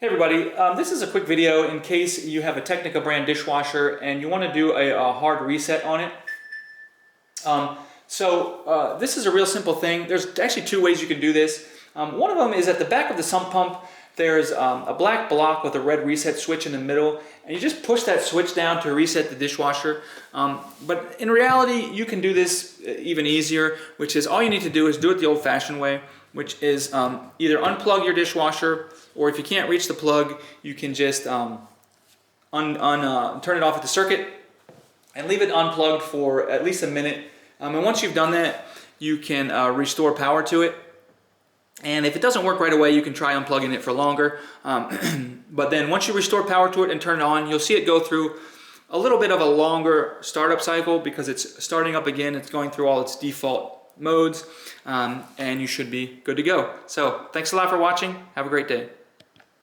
Hey everybody, this is a quick video in case you have a Technika brand dishwasher and you want to do a hard reset on it. This is a real simple thing. There's actually two ways you can do this. One of them is at the back of the sump pump. There's a black block with a red reset switch in the middle, and you just push that switch down to reset the dishwasher. But in reality, you can do this even easier, which is all you need to do is do it the old-fashioned way, which is either unplug your dishwasher, or if you can't reach the plug, you can just turn it off at the circuit and leave it unplugged for at least a minute. And once you've done that, you can restore power to it. And if it doesn't work right away, you can try unplugging it for longer. But then once you restore power to it and turn it on, you'll see it go through a little bit of a longer startup cycle because it's starting up again. It's going through all its default modes, and you should be good to go. So thanks a lot for watching. Have a great day.